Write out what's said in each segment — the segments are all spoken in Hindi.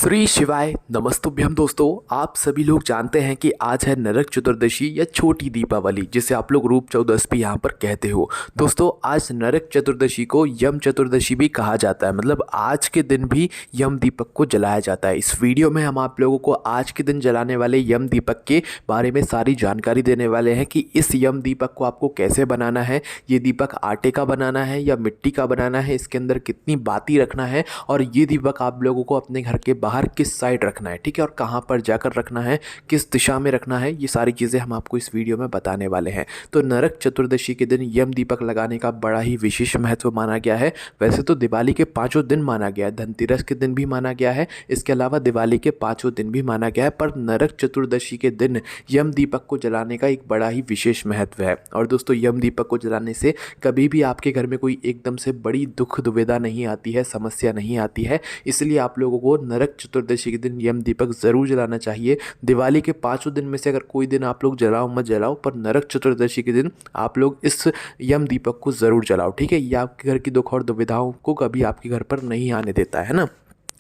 श्री शिवाय नमस्तुभ्यम। दोस्तों, आप सभी लोग जानते हैं कि आज है नरक चतुर्दशी या छोटी दीपावली, जिसे आप लोग रूप चौदस भी यहाँ पर कहते हो। दोस्तों, आज नरक चतुर्दशी को यम चतुर्दशी भी कहा जाता है, मतलब आज के दिन भी यम दीपक को जलाया जाता है। इस वीडियो में हम आप लोगों को आज के दिन जलाने वाले यम दीपक के बारे में सारी जानकारी देने वाले हैं कि इस यम दीपक को आपको कैसे बनाना है, ये दीपक आटे का बनाना है या मिट्टी का बनाना है, इसके अंदर कितनी बाती रखना है और ये दीपक आप लोगों को अपने घर के बाहर किस साइड रखना है, ठीक है, और कहाँ पर जाकर रखना है, किस दिशा में रखना है, ये सारी चीज़ें हम आपको इस वीडियो में बताने वाले हैं। तो नरक चतुर्दशी के दिन यम दीपक लगाने का बड़ा ही विशेष महत्व माना गया है। वैसे तो दिवाली के 5 दिन माना गया है, धनतेरस के दिन भी माना गया है, इसके अलावा दिवाली के 5 दिन भी माना गया है, पर नरक चतुर्दशी के दिन यम दीपक को जलाने का एक बड़ा ही विशेष महत्व है। और दोस्तों, यम दीपक को जलाने से कभी भी आपके घर में कोई एकदम से बड़ी दुख दुविधा नहीं आती है, समस्या नहीं आती है। इसलिए आप लोगों को नरक चतुर्दशी के दिन यम दीपक ज़रूर जलाना चाहिए। दिवाली के 5 दिन में से अगर कोई दिन आप लोग जलाओ मत जलाओ, पर नरक चतुर्दशी के दिन आप लोग इस यम दीपक को ज़रूर जलाओ, ठीक है। ये आपके घर की दुख और दुविधाओं को कभी आपके घर पर नहीं आने देता है ना,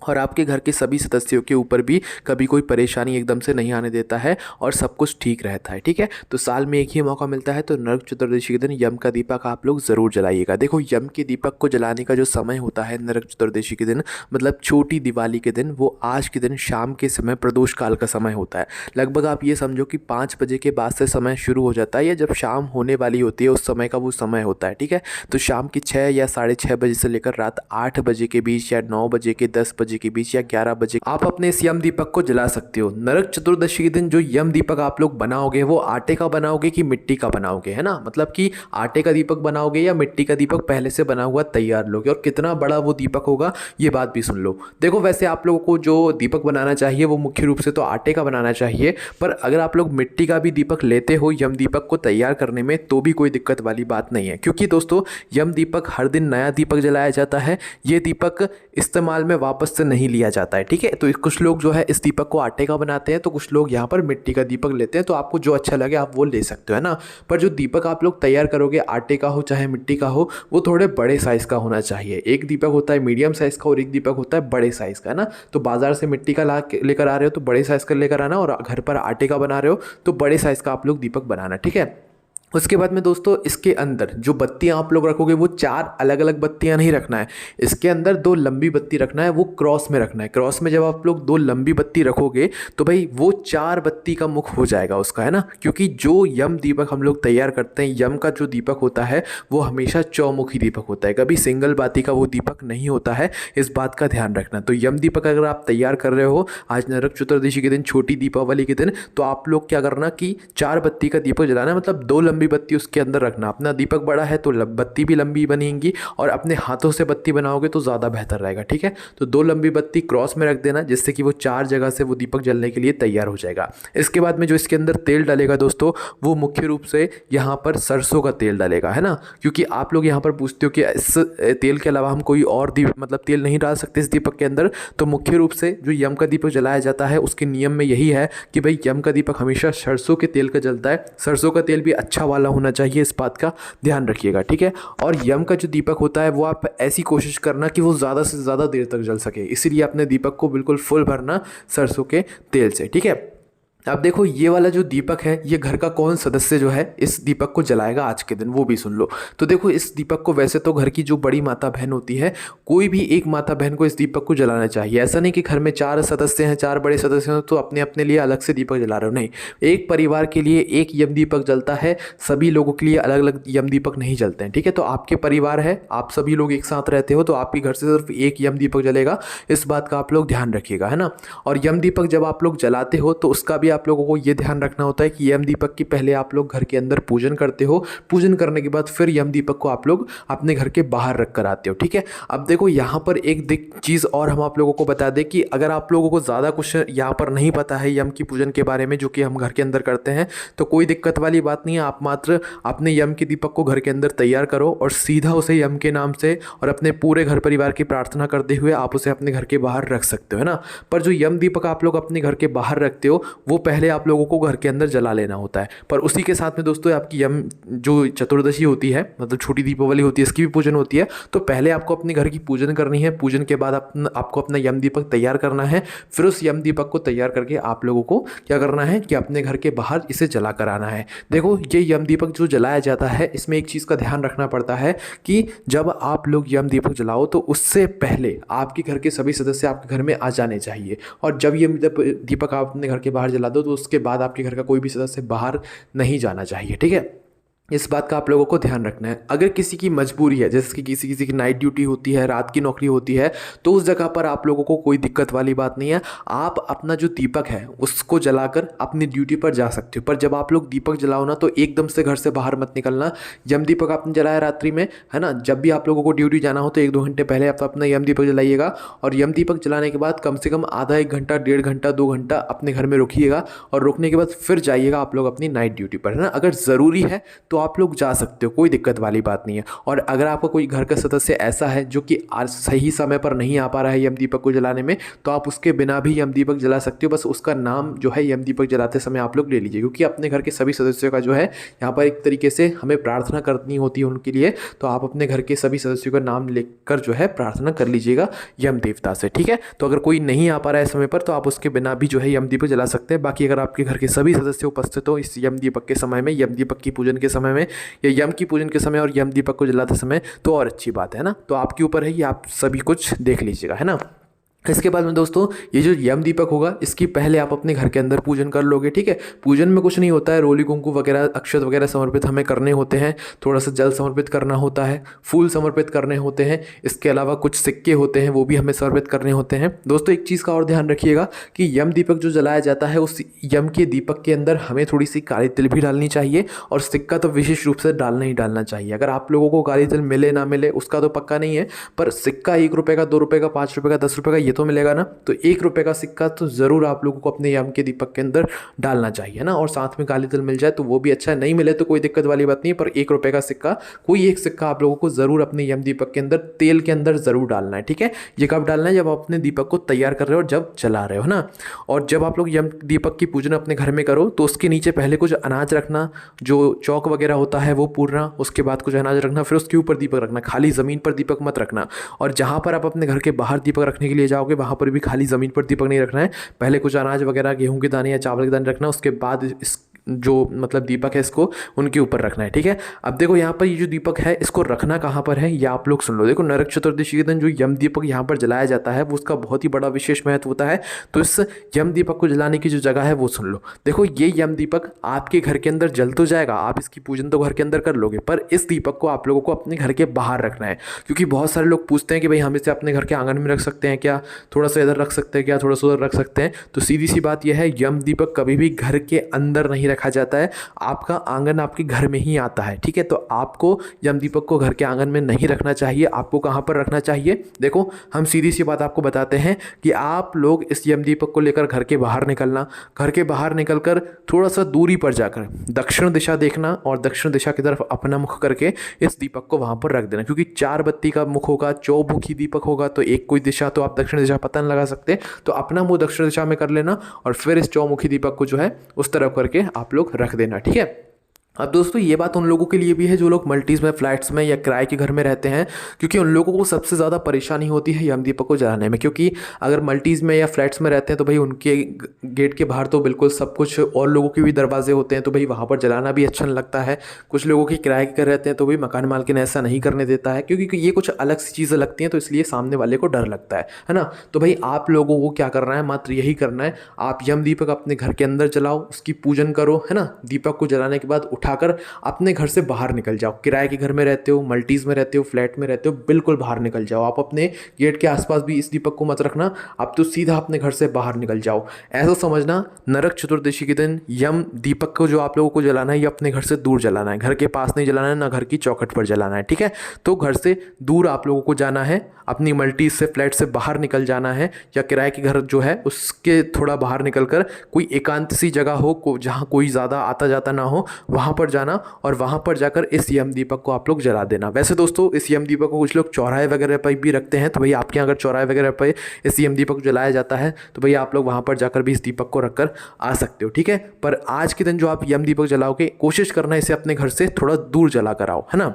और आपके घर के सभी सदस्यों के ऊपर भी कभी कोई परेशानी एकदम से नहीं आने देता है और सब कुछ ठीक रहता है, ठीक है। तो साल में एक ही मौका मिलता है, तो नरक चतुर्दशी के दिन यम का दीपक आप लोग ज़रूर जलाइएगा। देखो, यम के दीपक को जलाने का जो समय होता है नरक चतुर्दशी के दिन, मतलब छोटी दिवाली के दिन, वो आज के दिन शाम के समय प्रदोष काल का समय होता है। लगभग आप ये समझो कि 5 बजे के बाद से समय शुरू हो जाता है, या जब शाम होने वाली होती है उस समय का वो समय होता है, ठीक है। तो शाम के 6 या 6:30 बजे से लेकर रात 8 बजे के बीच, या 9 बजे के 10 बजे के बीच, या 11 बजे आप अपने इस यम दीपक को जला सकते हो। नरक चतुर्दशी के दिन जो यम दीपक आप लोग बनाओगे वो आटे का बनाओगे कि मिट्टी का बनाओगे, है ना, मतलब कि आटे का दीपक बनाओगे या मिट्टी का दीपक पहले से बना हुआ तैयार लोगे, और कितना बड़ा वो दीपक होगा ये बात भी सुन लो। देखो, वैसे आप लोगों को जो दीपक बनाना चाहिए वो मुख्य रूप से तो आटे का बनाना चाहिए, पर अगर आप लोग मिट्टी का भी दीपक लेते हो यम दीपक को तैयार करने में, तो भी कोई दिक्कत वाली बात नहीं है, क्योंकि दोस्तों यम दीपक हर दिन नया दीपक जलाया जाता है। ये दीपक इस्तेमाल में वापस से नहीं लिया जाता है, ठीक है। तो कुछ लोग जो है इस दीपक को आटे का बनाते हैं, तो कुछ लोग यहाँ पर मिट्टी का दीपक लेते हैं, तो आपको जो अच्छा लगे आप वो ले सकते हो, है ना। पर जो दीपक आप लोग तैयार करोगे, आटे का हो चाहे मिट्टी का हो, वो थोड़े बड़े साइज़ का होना चाहिए। एक दीपक होता है मीडियम साइज़ का और एक दीपक होता है बड़े साइज़ का, है ना। तो बाजार से मिट्टी का लेकर आ रहे हो तो बड़े साइज़ का लेकर आना, और घर पर आटे का बना रहे हो तो बड़े साइज़ का आप लोग दीपक बनाना, ठीक है। उसके बाद में दोस्तों, इसके अंदर जो बत्तियां आप लोग रखोगे वो 4 अलग अलग बत्तियां नहीं रखना है, इसके अंदर 2 लंबी बत्ती रखना है, वो क्रॉस में रखना है। क्रॉस में जब आप लोग 2 लंबी बत्ती रखोगे तो भाई वो 4 बत्ती का मुख हो जाएगा उसका, है ना, क्योंकि जो यम दीपक हम लोग तैयार करते हैं, यम का जो दीपक होता है वो हमेशा चौमुखी दीपक होता है, कभी सिंगल बाती का वो दीपक नहीं होता है, इस बात का ध्यान रखना। तो यम दीपक अगर आप तैयार कर रहे हो आज नरक चतुर्दशी के दिन, छोटी दीपावली के दिन, तो आप लोग क्या करना कि 4 बत्ती का दीपक जलाना, मतलब 2 लंबी बत्ती उसके अंदर रखना। अपना दीपक बड़ा है तो बत्ती भी लंबी बनेगी, और अपने हाथों से बत्ती बनाओगे तो ज़्यादा बेहतर रहेगा, ठीक है। तो 2 लंबी बत्ती क्रॉस में रख देना, जिससे कि वो 4 जगह से वो दीपक जलने के लिए तैयार हो जाएगा। इसके बाद में जो इसके अंदर तेल डालेगा दोस्तों, वो मुख्य रूप से यहाँ पर सरसों का तेल डालेगा, है ना, क्योंकि आप लोग यहाँ पर पूछते हो कि इस तेल के अलावा हम कोई और मतलब तेल नहीं डाल सकते इस दीपक के अंदर। तो मुख्य रूप से जो यम का दीपक जलाया जाता है उसके नियम में यही है कि भाई यम का दीपक हमेशा सरसों के तेल का जलता है। सरसों का तेल भी अच्छा वाला होना चाहिए, इस बात का ध्यान रखिएगा, ठीक है। और यम का जो दीपक होता है वो आप ऐसी कोशिश करना कि वो ज़्यादा से ज़्यादा देर तक जल सके, इसीलिए अपने दीपक को बिल्कुल फुल भरना सरसों के तेल से, ठीक है। अब देखो, ये वाला जो दीपक है, ये घर का कौन सदस्य जो है इस दीपक को जलाएगा आज के दिन, वो भी सुन लो। तो देखो, इस दीपक को वैसे तो घर की जो बड़ी माता बहन होती है, कोई भी एक माता बहन को इस दीपक को जलाना चाहिए। ऐसा नहीं कि घर में 4 सदस्य हैं, 4 बड़े सदस्य हैं तो अपने अपने लिए अलग से दीपक जला रहे हो, नहीं। एक परिवार के लिए एक यम दीपक जलता है, सभी लोगों के लिए अलग अलग यम दीपक नहीं जलते हैं, ठीक है। तो आपके परिवार है, आप सभी लोग एक साथ रहते हो, तो आपके घर से सिर्फ एक यम दीपक जलेगा, इस बात का आप लोग ध्यान रखिएगा, है ना। और यम दीपक जब आप लोग जलाते हो तो उसका भी आप लोगों को ये ध्यान रखना होता है कि यम दीपक की पहले आप लोग घर के अंदर पूजन करते हो, पूजन करने के बाद फिर यम दीपक को आप लोग अपने घर के बाहर रख कर आते हो, ठीक है। अब देखो, यहाँ पर एक चीज़ और हम आप लोगों को बता दें कि अगर आप लोगों को ज़्यादा कुछ यहाँ पर नहीं पता है यम की पूजन के बारे में, जो कि हम घर के अंदर करते हैं, तो कोई दिक्कत वाली बात नहीं है। आप मात्र अपने यम के दीपक को घर के अंदर तैयार करो और सीधा उसे यम के नाम से और अपने पूरे घर परिवार की प्रार्थना करते हुए आप उसे अपने घर के बाहर रख सकते हो, है ना। पर जो यम दीपक आप लोग अपने घर के बाहर रखते हो वो पहले आप लोगों को घर के अंदर जला लेना होता है। पर उसी के साथ में दोस्तों आपकी यम जो चतुर्दशी होती है, मतलब छोटी दीपावली होती है, इसकी भी पूजन होती है। तो पहले आपको अपने घर की पूजन करनी है। पूजन के बाद आपको अपना यम दीपक तैयार करना है। फिर उस यम दीपक को तैयार करके आप लोगों को क्या करना है कि अपने घर के बाहर इसे जला कर आना है। देखो ये यम दीपक जो जलाया जाता है, इसमें एक चीज़ का ध्यान रखना पड़ता है कि जब आप लोग यम दीपक जलाओ तो उससे पहले आपके घर के सभी सदस्य आपके घर में आ जाने चाहिए। और जब ये दीपक आप अपने घर के बाहर जला दो तो उसके बाद आपके घर का कोई भी सदस्य बाहर नहीं जाना चाहिए। ठीक है, इस बात का आप लोगों को ध्यान रखना है। अगर किसी की मजबूरी है, जैसे कि किसी किसी की नाइट ड्यूटी होती है, रात की नौकरी होती है, तो उस जगह पर आप लोगों को कोई दिक्कत वाली बात नहीं है। आप अपना जो दीपक है उसको जलाकर अपनी ड्यूटी पर जा सकते हो। पर जब आप लोग दीपक जलाओ ना तो एकदम से घर से बाहर मत निकलना। यम दीपक आपने जलाया रात्रि में, है ना, जब भी आप लोगों को ड्यूटी जाना हो तो 1-2 घंटे पहले आप अपना यम दीपक जलाइएगा। और यम दीपक जलाने के बाद कम से कम आधा 1 घंटा, 1.5 घंटा, 2 घंटा अपने घर में रुकिएगा। और रुकने के बाद फिर जाइएगा आप लोग अपनी नाइट ड्यूटी पर, है ना। अगर ज़रूरी है तो आप लोग जा सकते हो, कोई दिक्कत वाली बात नहीं है। और अगर आपका कोई घर का सदस्य ऐसा है जो कि आज सही समय पर नहीं आ पा रहा है यम दीपक को जलाने में, तो आप उसके बिना भी यम दीपक जला सकते हो। बस उसका नाम जो है यम दीपक जलाते समय आप लोग ले लीजिए, क्योंकि अपने घर के सभी सदस्यों का जो है यहाँ पर एक तरीके से हमें प्रार्थना करनी होती है उनके लिए। तो आप अपने घर के सभी सदस्यों का नाम लेकर जो है प्रार्थना कर लीजिएगा यम देवता से। ठीक है, तो अगर कोई नहीं आ पा रहा है समय पर तो आप उसके बिना भी जो है यम दीपक जला सकते हैं। बाकी अगर आपके घर के सभी सदस्य उपस्थित हो इस यम दीपक के समय में, यम दीपक की पूजन के समय में, या यम की पूजन के समय और यम दीपक को जलाते समय, तो और अच्छी बात है ना। तो आपके ऊपर है कि आप सभी कुछ देख लीजिएगा, है ना। इसके बाद में दोस्तों ये जो यम दीपक होगा इसकी पहले आप अपने घर के अंदर पूजन कर लोगे। ठीक है, पूजन में कुछ नहीं होता है, रोली कुंकू वगैरह, अक्षत वगैरह समर्पित हमें करने होते हैं, थोड़ा सा जल समर्पित करना होता है, फूल समर्पित करने होते हैं, इसके अलावा कुछ सिक्के होते हैं वो भी हमें समर्पित करने होते हैं। दोस्तों एक चीज़ का और ध्यान रखिएगा कि यम दीपक जो जलाया जाता है उस यम के दीपक के अंदर हमें थोड़ी सी काली तिल भी डालनी चाहिए। और सिक्का तो विशेष रूप से डालना ही डालना चाहिए। अगर आप लोगों को काली तिल मिले ना मिले उसका तो पक्का नहीं है, पर सिक्का 1 रुपये का, 2 रुपये का, 5 रुपये का, 10 रुपये का ये तो मिलेगा ना। तो 1 रुपये का सिक्का तो ज़रूर आप लोगों को अपने यम के दीपक के अंदर डालना चाहिए ना। और साथ में काली तिल मिल जाए तो वो भी अच्छा है, नहीं मिले तो कोई दिक्कत वाली बात नहीं है। पर 1 रुपये का सिक्का, कोई एक सिक्का आप लोगों को ज़रूर अपने यम दीपक के अंदर, तेल के अंदर ज़रूर डालना है। ठीक है, ये कब डालना है? जब आप अपने दीपक को तैयार कर रहे हो और जब जला रहे हो ना। और जब आप लोग यम दीपक की पूजन अपने घर में करो तो उसके नीचे पहले कुछ अनाज रखना, जो चौक वगैरह होता है वो पूरना, उसके बाद कुछ अनाज रखना, फिर उसके ऊपर दीपक रखना। खाली ज़मीन पर दीपक मत रखना। और जहाँ पर आप अपने घर के बाहर दीपक रखने के लिए जाओगे वहाँ पर भी खाली ज़मीन पर दीपक नहीं रखना है। पहले कुछ अनाज वगैरह, गेहूं के दाने या चावल के दाने रखना, उसके बाद इस जो मतलब दीपक है इसको उनके ऊपर रखना है। ठीक है, अब देखो यहाँ पर ये जो दीपक है इसको रखना कहाँ पर है ये आप लोग सुन लो। देखो नरक चतुर्दशी के दिन जो यम दीपक यहाँ पर जलाया जाता है वो उसका बहुत ही बड़ा विशेष महत्व होता है। तो इस यम दीपक को जलाने की जो जगह है वो सुन लो। देखो ये यम दीपक आपके घर के अंदर जल तो जाएगा, आप इसकी पूजन तो घर के अंदर कर लोगे, पर इस दीपक को आप लोगों को अपने घर के बाहर रखना है। क्योंकि बहुत सारे लोग पूछते हैं कि भाई हम इसे अपने घर के आंगन में रख सकते हैं क्या, थोड़ा सा इधर रख सकते हैं क्या, थोड़ा सा उधर रख सकते हैं। तो सीधी सी बात यह है, यम दीपक कभी भी घर के अंदर नहीं रखा जाता है। आपका आंगन आपके घर में ही आता है। ठीक है, तो आपको यम दीपक को घर के आंगन में नहीं रखना चाहिए। आपको कहाँ पर रखना चाहिए? देखो हम सीधी सी बात आपको बताते हैं कि आप लोग इस यम दीपक को लेकर घर के बाहर निकलना, घर के बाहर निकलकर थोड़ा सा दूरी पर जाकर दक्षिण दिशा देखना और दक्षिण दिशा की तरफ अपना मुख करके इस दीपक को वहाँ पर रख देना। क्योंकि 4 बत्ती का मुख होगा, चौमुखी दीपक होगा, तो एक कोई दिशा तो आप दक्षिण दिशा पता नहीं लगा सकते, तो अपना मुँह दक्षिण दिशा में कर लेना और फिर इस चौमुखी दीपक को जो है उस तरफ करके आप लोग रख देना। ठीक है, अब दोस्तों ये बात उन लोगों के लिए भी है जो लोग मल्टीज़ में, फ्लैट्स में या किराए के घर में रहते हैं, क्योंकि उन लोगों को सबसे ज़्यादा परेशानी होती है यम दीपक को जलाने में। क्योंकि अगर मल्टीज़ में या फ्लैट्स में रहते हैं तो भाई उनके गेट के बाहर तो बिल्कुल सब कुछ, और लोगों के भी दरवाजे होते हैं तो भाई वहाँ पर जलाना भी अच्छा नहीं लगता है। कुछ लोगों के किराए के घर रहते हैं तो भाई मकान मालकिन ऐसा नहीं करने देता है, क्योंकि ये कुछ अलग सी चीज़ें लगती हैं, तो इसलिए सामने वाले को डर लगता है ना। तो भाई आप लोगों को क्या करना है, मात्र यही करना है, आप यम दीपक अपने घर के अंदर जलाओ, उसकी पूजन करो, है ना। दीपक को जलाने के बाद उठाकर अपने घर से बाहर निकल जाओ। किराए के घर में रहते हो, मल्टीज़ में रहते हो, फ्लैट में रहते हो, बिल्कुल बाहर निकल जाओ। आप अपने गेट के आसपास भी इस दीपक को मत रखना, आप तो सीधा अपने घर से बाहर निकल जाओ। ऐसा समझना नरक चतुर्दशी के दिन यम दीपक को जो आप लोगों को जलाना है ये अपने घर से दूर जलाना है, घर के पास नहीं जलाना है, ना घर की चौखट पर जलाना है। ठीक है, तो घर से दूर आप लोगों को जाना है, अपनी मल्टी से, फ्लैट से बाहर निकल जाना है, या किराए के घर जो है उसके थोड़ा बाहर निकल कर कोई एकांत सी जगह हो जहाँ कोई ज़्यादा आता जाता ना हो, वहाँ पर जाना और वहाँ पर जाकर इस यम दीपक को आप लोग जला देना। वैसे दोस्तों इस यम दीपक को कुछ लोग चौराहे वगैरह पर भी रखते हैं, तो भैया आपके यहाँ अगर चौराहे वगैरह पर इस यम दीपक को जलाया जाता है तो भैया आप लोग वहाँ पर जाकर भी इस दीपक को रखकर आ सकते हो, ठीक है। पर आज के दिन जो आप यम दीपक जलाओगे कोशिश करना इसे अपने घर से थोड़ा दूर जला कर आओ, है ना।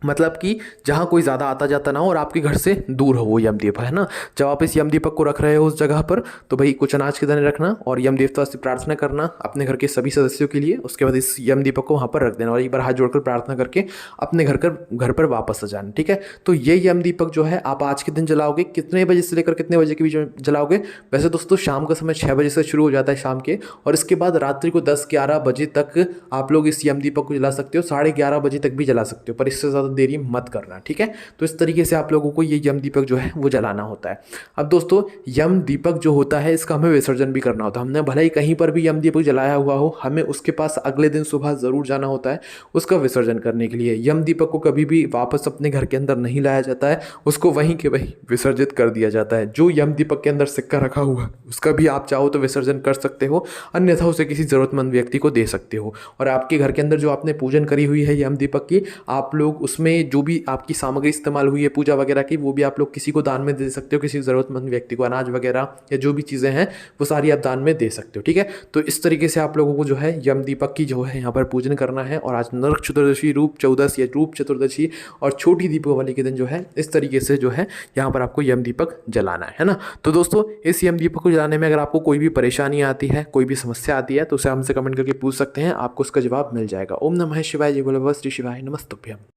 मतलब कि जहाँ कोई ज़्यादा आता जाता ना हो और आपके घर से दूर हो वो यम दीपक, है ना। जब आप इस यम दीपक को रख रहे हो उस जगह पर तो भाई कुछ अनाज के दाने रखना और यम देवता से प्रार्थना करना अपने घर के सभी सदस्यों के लिए। उसके बाद इस यम दीपक को वहाँ पर रख देना और एक बार हाथ जोड़कर प्रार्थना करके अपने घर पर वापस आ जाना, ठीक है। तो ये यम दीपक जो है आप आज के दिन जलाओगे। कितने बजे से लेकर कितने बजे के बीच में जलाओगे? वैसे दोस्तों शाम का समय 6 बजे से शुरू हो जाता है शाम के, और इसके बाद रात्रि को 10-11 बजे तक आप लोग इस यम दीपक को जला सकते हो। 11:30 बजे तक भी जला सकते हो, पर इससे ज़्यादा देरी मत करना, ठीक है। तो इस तरीके से आप लोगों को ये यम दीपक जो है वो जलाना होता है। अब दोस्तों यम दीपक जो होता है इसका हमें विसर्जन भी करना होता है। हमने भले ही कहीं पर भी यम दीपक जलाया हुआ हो, हमें उसके पास अगले दिन सुबह ज़रूर जाना होता है उसका विसर्जन करने के लिए। यम दीपक को कभी भी वापस अपने घर के अंदर नहीं लाया जाता है, उसको वहीं के वहीं विसर्जित कर दिया जाता है। जो यम दीपक के अंदर सिक्का रखा हुआ है उसका भी आप चाहो तो विसर्जन कर सकते हो, अन्यथा उसे किसी ज़रूरतमंद व्यक्ति को दे सकते हो। और आपके घर के अंदर जो आपने पूजन करी हुई है यम दीपक की, आप लोग उसमें जो भी आपकी सामग्री इस्तेमाल हुई है पूजा वगैरह की, वो भी आप लोग किसी को दान में दे सकते हो, किसी ज़रूरतमंद व्यक्ति को। अनाज वगैरह या जो भी चीज़ें हैं वो सारी आप दान में दे सकते हो, ठीक है। तो इस तरीके से आप लोगों को जो है यम दीपक की जो है यहाँ पर पूजन करना है। और आज नरक चतुर्दशी, रूप चौदस या रूप चतुर्दशी और छोटी दीपावली के दिन जो है इस तरीके से जो है यहाँ पर आपको यम दीपक जलाना है ना। तो दोस्तों इस यम दीपक को जलाने में अगर आपको कोई भी परेशानी आती है, कोई भी समस्या आती है तो उसे हमसे कमेंट करके पूछ सकते हैं, आपको उसका जवाब मिल जाएगा। ओम नमः शिवाय, जय बोलो श्री शिवाय नमस्तुभ्यम।